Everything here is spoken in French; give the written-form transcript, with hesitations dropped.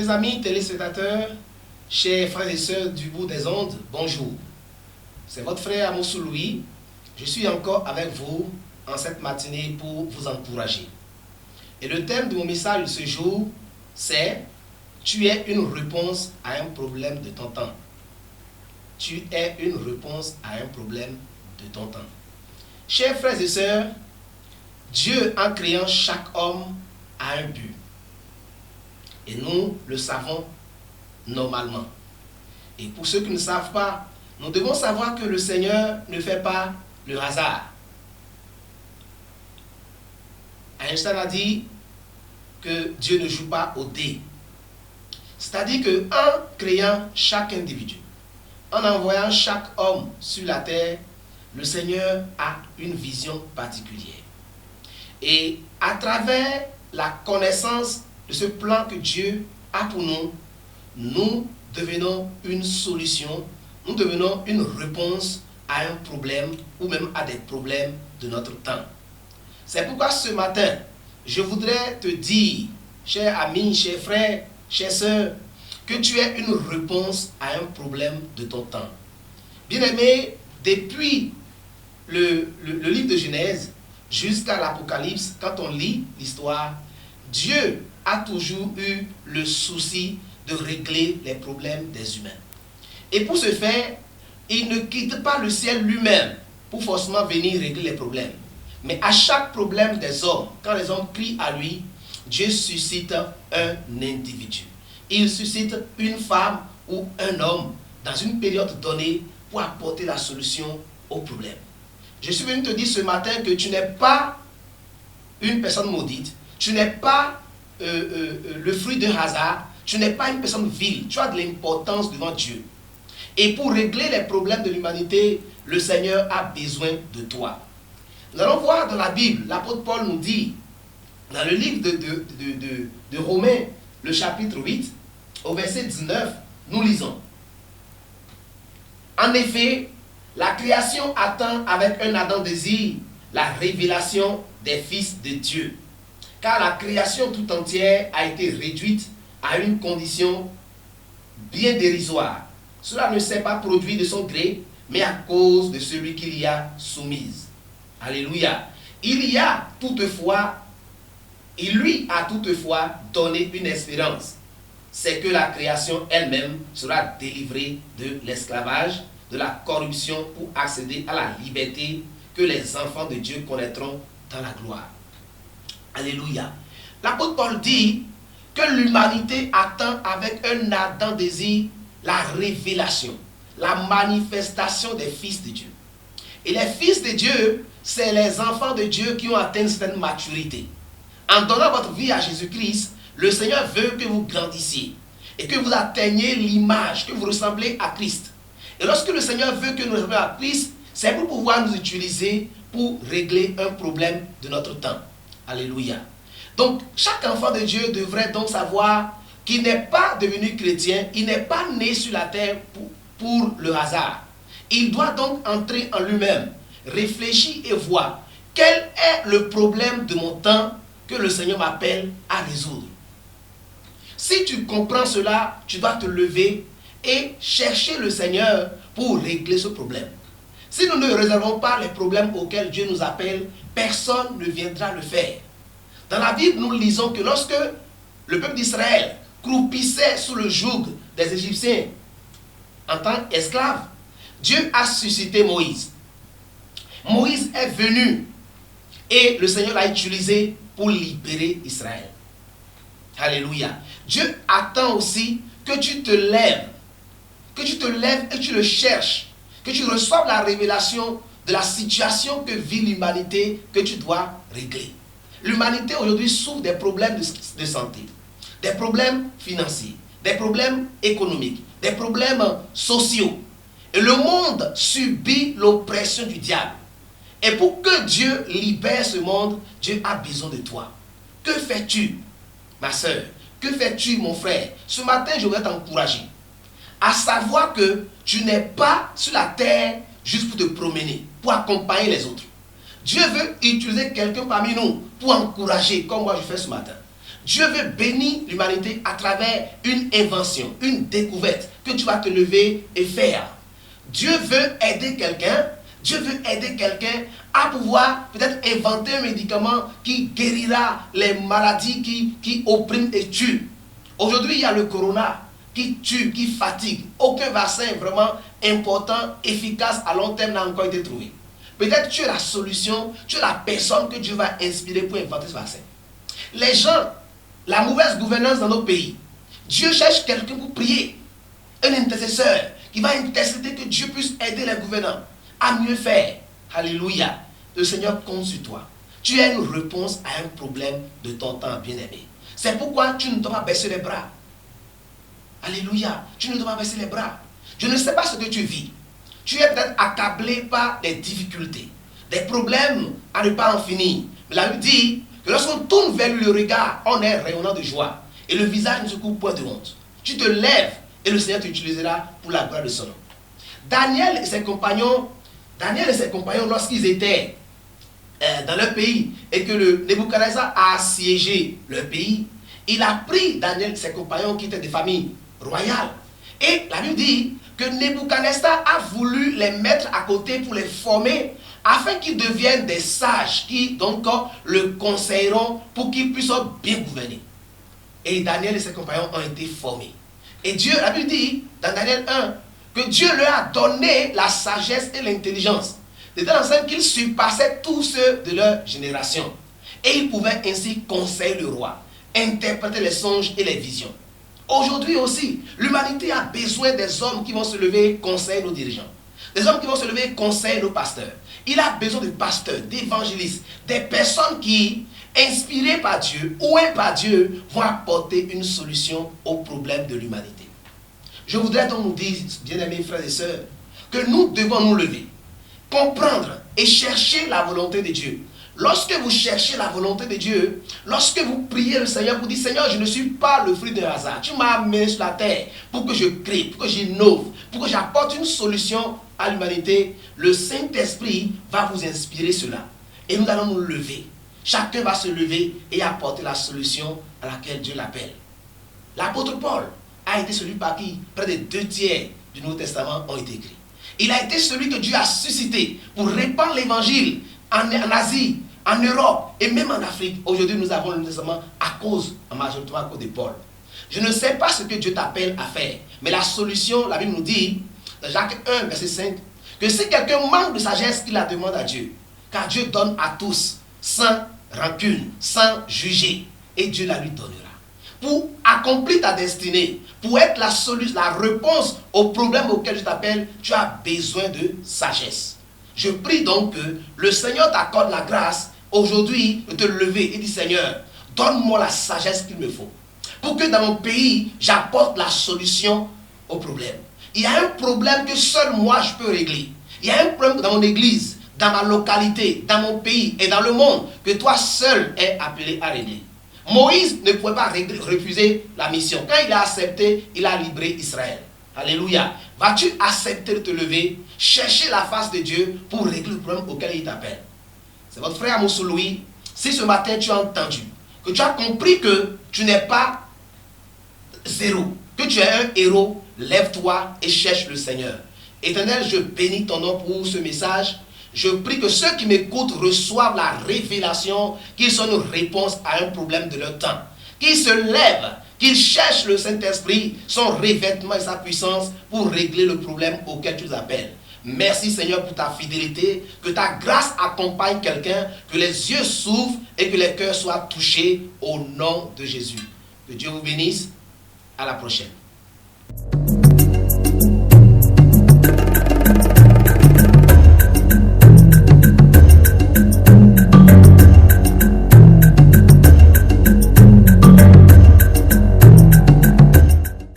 Chers amis téléspectateurs, chers frères et sœurs du bout des ondes, bonjour. C'est votre frère Amoussou Louis. Je suis encore avec vous en cette matinée pour vous encourager. Et le thème de mon message de ce jour, c'est « Tu es une réponse à un problème de ton temps ». Tu es une réponse à un problème de ton temps. Chers frères et sœurs, Dieu, en créant chaque homme, a un but. Et nous le savons normalement. Et pour ceux qui ne savent pas, nous devons savoir que le Seigneur ne fait pas le hasard. Einstein a dit que Dieu ne joue pas au dé. C'est-à-dire qu'en créant chaque individu, en envoyant chaque homme sur la terre, le Seigneur a une vision particulière. Et à travers la connaissance de ce plan que Dieu a pour nous, nous devenons une solution, nous devenons une réponse à un problème ou même à des problèmes de notre temps. C'est pourquoi ce matin, je voudrais te dire, cher ami, cher frère, chère sœur, que tu es une réponse à un problème de ton temps. Bien-aimé, depuis le livre de Genèse jusqu'à l'Apocalypse, quand on lit l'histoire, Dieu a toujours eu le souci de régler les problèmes des humains. Et pour ce faire, il ne quitte pas le ciel lui-même pour forcément venir régler les problèmes. Mais à chaque problème des hommes, quand les hommes crient à lui, Dieu suscite un individu. Il suscite une femme ou un homme dans une période donnée pour apporter la solution au problème. Je suis venu te dire ce matin que tu n'es pas une personne maudite, tu n'es pas le fruit d'un hasard, tu n'es pas une personne vile, tu as de l'importance devant Dieu. Et pour régler les problèmes de l'humanité, le Seigneur a besoin de toi. Nous allons voir dans la Bible, l'apôtre Paul nous dit, dans le livre de Romains, le chapitre 8, au verset 19, nous lisons. En effet, la création attend avec un ardent désir la révélation des fils de Dieu. Car la création tout entière a été réduite à une condition bien dérisoire. Cela ne s'est pas produit de son gré, mais à cause de celui qui l'y a soumise. Alléluia. Il lui a toutefois donné une espérance. C'est que la création elle-même sera délivrée de l'esclavage, de la corruption pour accéder à la liberté que les enfants de Dieu connaîtront dans la gloire. Alléluia. L'apôtre Paul dit que l'humanité attend avec un ardent désir la révélation, la manifestation des fils de Dieu. Et les fils de Dieu, c'est les enfants de Dieu qui ont atteint une certaine maturité. En donnant votre vie à Jésus-Christ, le Seigneur veut que vous grandissiez et que vous atteigniez l'image, que vous ressemblez à Christ. Et lorsque le Seigneur veut que nous ressemblions à Christ, c'est pour pouvoir nous utiliser pour régler un problème de notre temps. Alléluia. Donc, chaque enfant de Dieu devrait donc savoir qu'il n'est pas devenu chrétien, il n'est pas né sur la terre pour le hasard. Il doit donc entrer en lui-même, réfléchir et voir quel est le problème de mon temps que le Seigneur m'appelle à résoudre. Si tu comprends cela, tu dois te lever et chercher le Seigneur pour régler ce problème. Si nous ne résolvons pas les problèmes auxquels Dieu nous appelle, personne ne viendra le faire. Dans la Bible, nous lisons que lorsque le peuple d'Israël croupissait sous le joug des Égyptiens en tant qu'esclaves, Dieu a suscité Moïse. Moïse est venu et le Seigneur l'a utilisé pour libérer Israël. Alléluia. Dieu attend aussi que tu te lèves et que tu le cherches, que tu reçoives la révélation de la situation que vit l'humanité que tu dois régler. L'humanité aujourd'hui souffre des problèmes de santé, des problèmes financiers, des problèmes économiques, des problèmes sociaux. Et le monde subit l'oppression du diable. Et pour que Dieu libère ce monde, Dieu a besoin de toi. Que fais-tu, ma soeur? Que fais-tu, mon frère? Ce matin, je voudrais t'encourager à savoir que tu n'es pas sur la terre juste pour te promener, pour accompagner les autres. Dieu veut utiliser quelqu'un parmi nous pour encourager, comme moi je fais ce matin. Dieu veut bénir l'humanité à travers une invention, une découverte que tu vas te lever et faire. Dieu veut aider quelqu'un. Dieu veut aider quelqu'un à pouvoir peut-être inventer un médicament qui guérira les maladies qui oppriment et tuent. Aujourd'hui, il y a le corona qui tue, qui fatigue. Aucun vaccin vraiment important, efficace à long terme n'a encore été trouvé. Peut-être tu es la solution, tu es la personne que Dieu va inspirer pour inventer ce vaccin. Les gens, la mauvaise gouvernance dans nos pays, Dieu cherche quelqu'un pour prier. Un intercesseur qui va intercéder que Dieu puisse aider les gouvernants à mieux faire. Alléluia. Le Seigneur compte sur toi. Tu as une réponse à un problème de ton temps, bien-aimé. C'est pourquoi tu ne dois pas baisser les bras. Alléluia. Tu ne dois pas baisser les bras. Je ne sais pas ce que tu vis. Tu es peut-être accablé par des difficultés, des problèmes à ne pas en finir. Mais la Bible dit que lorsqu'on tourne vers le regard, on est rayonnant de joie. Et le visage ne se couvre point de honte. Tu te lèves et le Seigneur t'utilisera pour la gloire de son nom. Daniel et ses compagnons, lorsqu'ils étaient dans leur pays et que le Nebuchadnezzar a assiégé leur pays, il a pris Daniel et ses compagnons qui étaient des familles royales. Et la Bible dit que Nebuchadnezzar a voulu les mettre à côté pour les former afin qu'ils deviennent des sages qui donc le conseilleront pour qu'ils puissent bien gouverner. Et Daniel et ses compagnons ont été formés. Et Dieu, la Bible dit dans Daniel 1 que Dieu leur a donné la sagesse et l'intelligence, de telle sorte qu'ils surpassaient tous ceux de leur génération. Et ils pouvaient ainsi conseiller le roi, interpréter les songes et les visions. Aujourd'hui aussi, l'humanité a besoin des hommes qui vont se lever conseiller nos dirigeants. Des hommes qui vont se lever conseiller nos pasteurs. Il a besoin de pasteurs, d'évangélistes, des personnes qui, inspirées par Dieu, ouées par Dieu, vont apporter une solution aux problèmes de l'humanité. Je voudrais donc nous dire, bien-aimés frères et sœurs, que nous devons nous lever, comprendre et chercher la volonté de Dieu. Lorsque vous cherchez la volonté de Dieu, lorsque vous priez le Seigneur, vous dites, Seigneur, je ne suis pas le fruit d'un hasard. Tu m'as amené sur la terre pour que je crée, pour que j'innove, pour que j'apporte une solution à l'humanité. Le Saint-Esprit va vous inspirer cela. Et nous allons nous lever. Chacun va se lever et apporter la solution à laquelle Dieu l'appelle. L'apôtre Paul a été celui par qui près de 2/3 du Nouveau Testament ont été écrits. Il a été celui que Dieu a suscité pour répandre l'évangile en Asie, en Europe et même en Afrique. Aujourd'hui, nous avons le Nouveau Testament en majoritairement à cause de Paul. Je ne sais pas ce que Dieu t'appelle à faire, mais la solution, la Bible nous dit, dans Jacques 1, verset 5, que si quelqu'un manque de sagesse, qu'il la demande à Dieu. Car Dieu donne à tous, sans rancune, sans juger, et Dieu la lui donnera. Pour accomplir ta destinée, pour être la solution, la réponse aux problèmes auxquels je t'appelle, tu as besoin de sagesse. Je prie donc que le Seigneur t'accorde la grâce aujourd'hui de te lever et dire, Seigneur, donne-moi la sagesse qu'il me faut. Pour que dans mon pays, j'apporte la solution au problème. Il y a un problème que seul moi je peux régler. Il y a un problème dans mon église, dans ma localité, dans mon pays et dans le monde que toi seul es appelé à régler. Moïse ne pouvait pas refuser la mission. Quand il a accepté, il a libéré Israël. Alléluia. Vas-tu accepter de te lever, chercher la face de Dieu pour régler le problème auquel il t'appelle? C'est votre frère Moussou Louis. Si ce matin tu as entendu, que tu as compris que tu n'es pas zéro, que tu es un héros, lève-toi et cherche le Seigneur. Éternel, je bénis ton nom pour ce message. Je prie que ceux qui m'écoutent reçoivent la révélation, qu'ils soient une réponse à un problème de leur temps. Qu'ils se lèvent, qu'ils cherchent le Saint-Esprit, son revêtement et sa puissance pour régler le problème auquel tu appelles. Merci Seigneur pour ta fidélité, que ta grâce accompagne quelqu'un, que les yeux s'ouvrent et que les cœurs soient touchés au nom de Jésus. Que Dieu vous bénisse. À la prochaine.